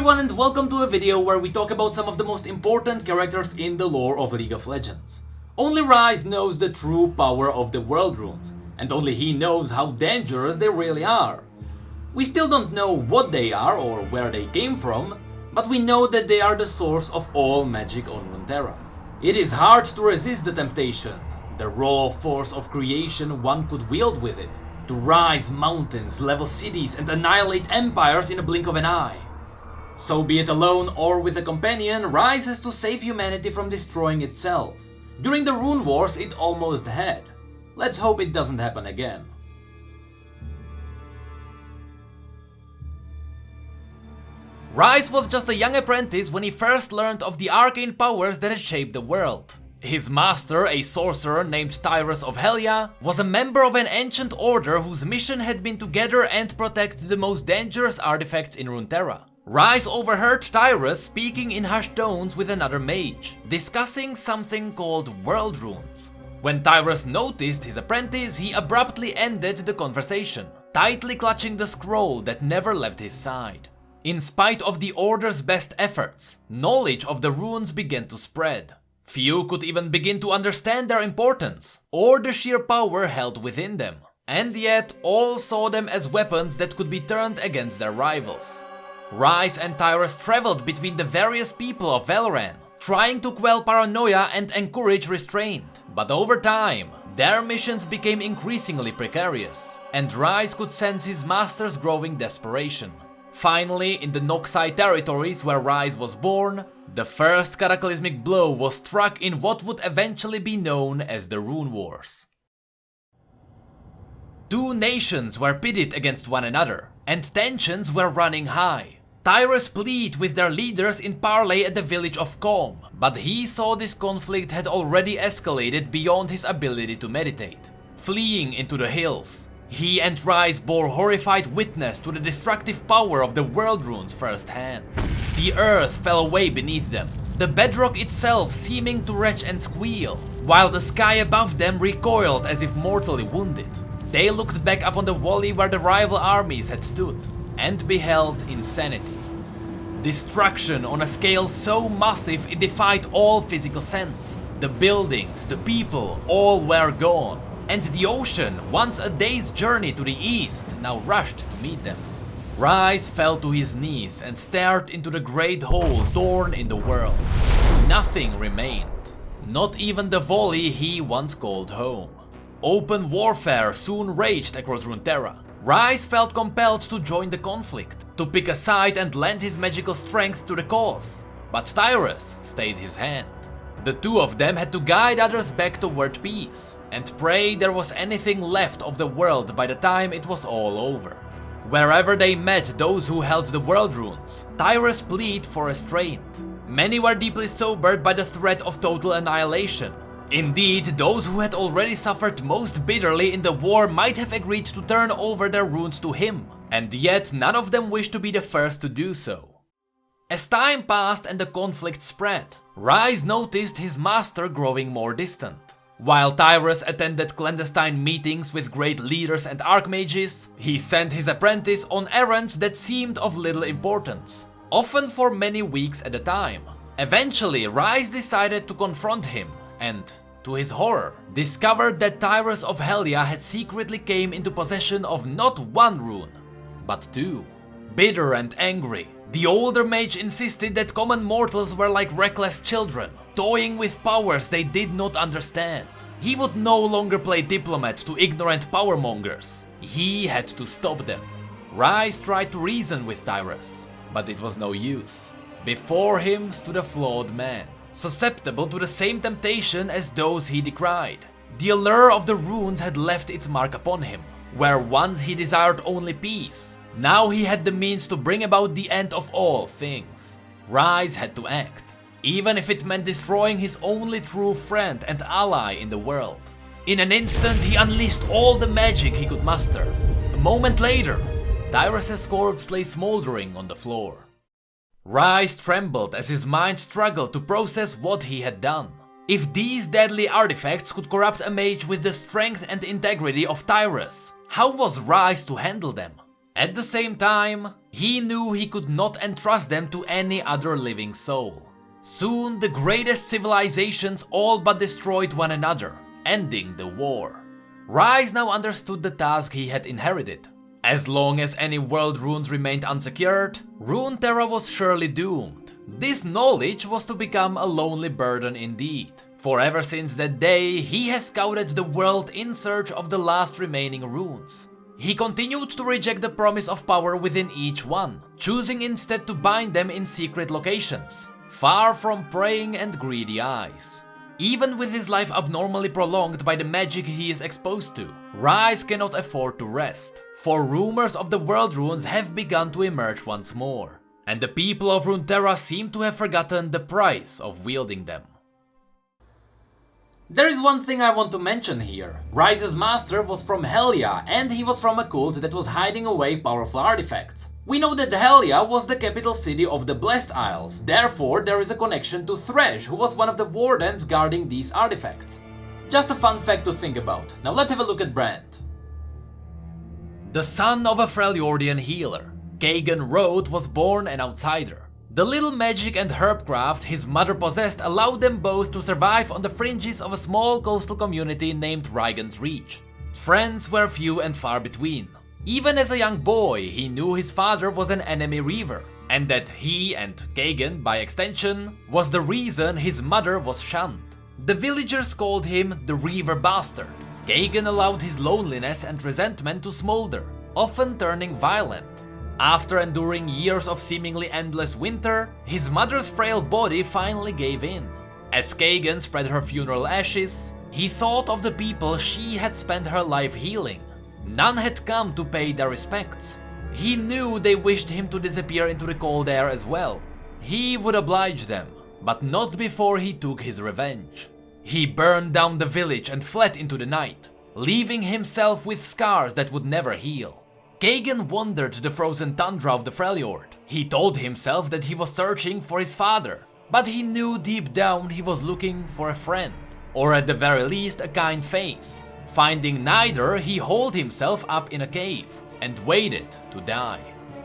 everyone and welcome to a video where we talk about some of the most important characters in the lore of League of Legends. Only Ryze knows the true power of the world runes, and only he knows how dangerous they really are. We still don't know what they are or where they came from, but we know that they are the source of all magic on Runeterra. It is hard to resist the temptation, the raw force of creation one could wield with it, to rise mountains, level cities and annihilate empires in a blink of an eye. So be it alone or with a companion, Ryze has to save humanity from destroying itself. During the Rune Wars it almost had. Let's hope it doesn't happen again. Ryze was just a young apprentice when he first learned of the arcane powers that had shaped the world. His master, a sorcerer named Tyrus of Helya, was a member of an ancient order whose mission had been to gather and protect the most dangerous artifacts in Runeterra. Ryze overheard Tyrus speaking in hushed tones with another mage, discussing something called world runes. When Tyrus noticed his apprentice, he abruptly ended the conversation, tightly clutching the scroll that never left his side. In spite of the Order's best efforts, knowledge of the runes began to spread. Few could even begin to understand their importance, or the sheer power held within them. And yet, all saw them as weapons that could be turned against their rivals. Ryze and Tyrus traveled between the various people of Valoran, trying to quell paranoia and encourage restraint. But over time, their missions became increasingly precarious, and Ryze could sense his master's growing desperation. Finally, in the Noxai territories where Ryze was born, the first cataclysmic blow was struck in what would eventually be known as the Rune Wars. Two nations were pitted against one another, and tensions were running high. Tyrus pleaded with their leaders in parley at the village of Calm, but he saw this conflict had already escalated beyond his ability to meditate. Fleeing into the hills, he and Ryze bore horrified witness to the destructive power of the world runes firsthand. The earth fell away beneath them, the bedrock itself seeming to retch and squeal, while the sky above them recoiled as if mortally wounded. They looked back upon the valley where the rival armies had stood, and beheld insanity. Destruction on a scale so massive it defied all physical sense. The buildings, the people, all were gone. And the ocean, once a day's journey to the east, now rushed to meet them. Ryze fell to his knees and stared into the great hole torn in the world. Nothing remained, not even the valley he once called home. Open warfare soon raged across Runeterra. Ryze felt compelled to join the conflict, to pick a side and lend his magical strength to the cause. But Tyrus stayed his hand. The two of them had to guide others back toward peace, and pray there was anything left of the world by the time it was all over. Wherever they met those who held the world runes, Tyrus pleaded for restraint. Many were deeply sobered by the threat of total annihilation. Indeed, those who had already suffered most bitterly in the war might have agreed to turn over their runes to him, and yet none of them wished to be the first to do so. As time passed and the conflict spread, Ryze noticed his master growing more distant. While Tyrus attended clandestine meetings with great leaders and archmages, he sent his apprentice on errands that seemed of little importance, often for many weeks at a time. Eventually, Ryze decided to confront him and, to his horror, discovered that Tyrus of Helya had secretly came into possession of not one rune, but two. Bitter and angry, the older mage insisted that common mortals were like reckless children, toying with powers they did not understand. He would no longer play diplomat to ignorant powermongers. He had to stop them. Ryze tried to reason with Tyrus, but it was no use. Before him stood a flawed man, susceptible to the same temptation as those he decried. The allure of the runes had left its mark upon him. Where once he desired only peace, now he had the means to bring about the end of all things. Ryze had to act, even if it meant destroying his only true friend and ally in the world. In an instant he unleashed all the magic he could muster. A moment later, Tyrus' corpse lay smoldering on the floor. Ryze trembled as his mind struggled to process what he had done. If these deadly artifacts could corrupt a mage with the strength and integrity of Tyrus, how was Ryze to handle them? At the same time, he knew he could not entrust them to any other living soul. Soon, the greatest civilizations all but destroyed one another, ending the war. Ryze now understood the task he had inherited. As long as any world runes remained unsecured, Runeterra was surely doomed. This knowledge was to become a lonely burden indeed, for ever since that day he has scouted the world in search of the last remaining runes. He continued to reject the promise of power within each one, choosing instead to bind them in secret locations, far from praying and greedy eyes. Even with his life abnormally prolonged by the magic he is exposed to, Ryze cannot afford to rest, for rumors of the world runes have begun to emerge once more, and the people of Runeterra seem to have forgotten the price of wielding them. There is one thing I want to mention here. Ryze's master was from Helya, and he was from a cult that was hiding away powerful artifacts. We know that Helya was the capital city of the Blessed Isles, therefore there is a connection to Thresh, who was one of the wardens guarding these artifacts. Just a fun fact to think about. Now let's have a look at Brand. The son of a Freljordian healer, Kagan Rode was born an outsider. The little magic and herbcraft his mother possessed allowed them both to survive on the fringes of a small coastal community named Rygan's Reach. Friends were few and far between. Even as a young boy, he knew his father was an enemy reaver, and that he and Kagan, by extension, was the reason his mother was shunned. The villagers called him the Reaver Bastard. Kagan allowed his loneliness and resentment to smolder, often turning violent. After enduring years of seemingly endless winter, his mother's frail body finally gave in. As Kagan spread her funeral ashes, he thought of the people she had spent her life healing. None had come to pay their respects. He knew they wished him to disappear into the cold air as well. He would oblige them, but not before he took his revenge. He burned down the village and fled into the night, leaving himself with scars that would never heal. Kagan wandered the frozen tundra of the Freljord. He told himself that he was searching for his father, but he knew deep down he was looking for a friend, or at the very least a kind face. Finding neither, he holed himself up in a cave and waited to die.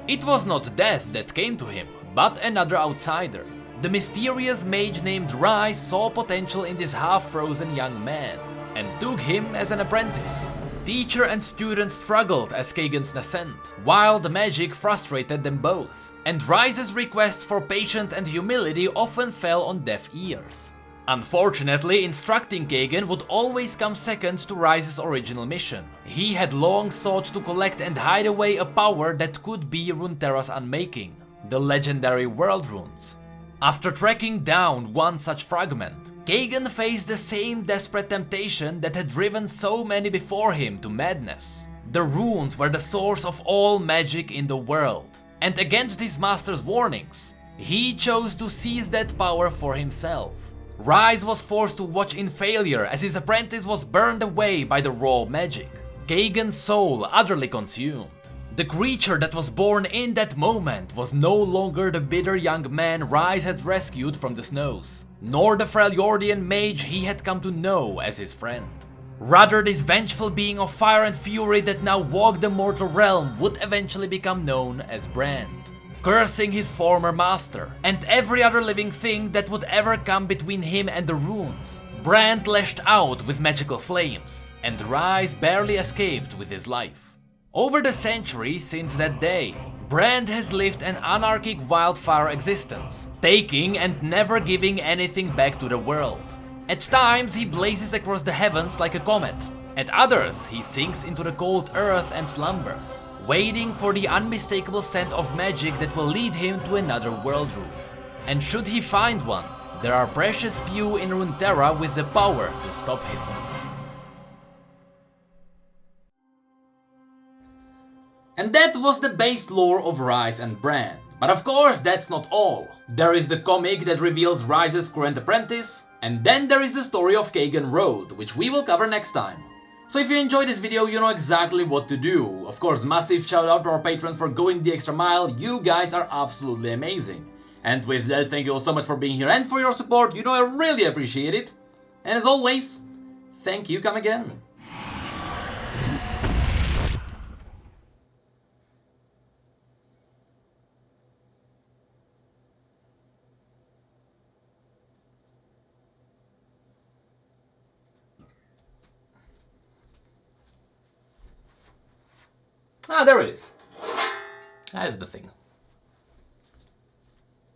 It was not death that came to him, but another outsider. The mysterious mage named Ryze saw potential in this half-frozen young man and took him as an apprentice. Teacher and student struggled as Kagan's nascent, while the magic frustrated them both, and Ryze's requests for patience and humility often fell on deaf ears. Unfortunately, instructing Kagan would always come second to Ryze's original mission. He had long sought to collect and hide away a power that could be Runeterra's unmaking, the legendary world runes. After tracking down one such fragment, Kagan faced the same desperate temptation that had driven so many before him to madness. The runes were the source of all magic in the world, and against his master's warnings, he chose to seize that power for himself. Ryze was forced to watch in failure as his apprentice was burned away by the raw magic, Kagan's soul utterly consumed. The creature that was born in that moment was no longer the bitter young man Ryze had rescued from the snows, nor the Freljordian mage he had come to know as his friend. Rather, this vengeful being of fire and fury that now walked the mortal realm would eventually become known as Brand. Cursing his former master and every other living thing that would ever come between him and the runes, Brand lashed out with magical flames, and Ryze barely escaped with his life. Over the centuries since that day, Brand has lived an anarchic wildfire existence, taking and never giving anything back to the world. At times he blazes across the heavens like a comet, at others he sinks into the cold earth and slumbers, waiting for the unmistakable scent of magic that will lead him to another world rune. And should he find one, there are precious few in Runeterra with the power to stop him. And that was the base lore of Ryze and Brand. But of course that's not all. There is the comic that reveals Ryze's current apprentice, and then there is the story of Kagan Rode, which we will cover next time. So if you enjoyed this video, you know exactly what to do. Of course, massive shout out to our patrons for going the extra mile, you guys are absolutely amazing. And with that, thank you all so much for being here and for your support, you know I really appreciate it. And as always, thank you, come again. Ah, there it is. That's the thing.